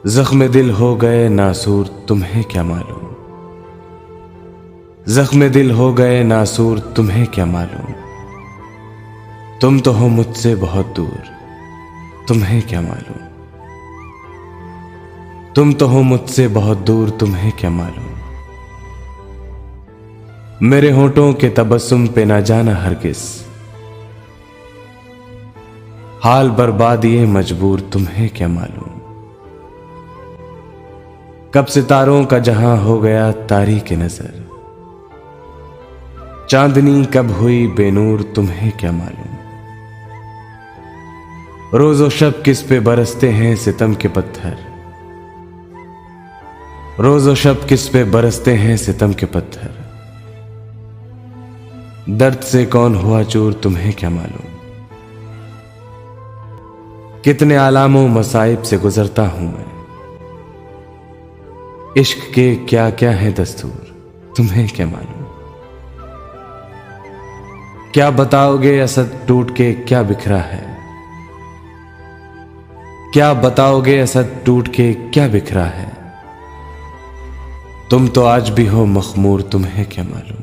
जख्म दिल हो गए नासूर तुम्हें क्या मालूम, जख्म दिल हो गए नासूर तुम्हें क्या मालूम। तुम तो हो मुझसे बहुत दूर तुम्हें क्या मालूम, तुम तो हो मुझसे बहुत दूर तुम्हें क्या मालूम। मेरे होठों के तबस्सुम पे ना जाना हरगिज़, हाल बर्बाद ये मजबूर तुम्हें क्या मालूम। कब सितारों का जहां हो गया तारीक नजर, चांदनी कब हुई बेनूर तुम्हें क्या मालूम। रोजो शब किस पे बरसते हैं सितम के पत्थर, रोजो शब किस पे बरसते हैं सितम के पत्थर। दर्द से कौन हुआ चूर तुम्हें क्या मालूम। कितने आलामों मसाइब से गुजरता हूं मैं, इश्क के क्या क्या है दस्तूर तुम्हें क्या मालूम। क्या बताओगे असद टूट के क्या बिखरा है, क्या बताओगे असद टूट के क्या बिखरा है। तुम तो आज भी हो मखमूर तुम्हें क्या मालूम।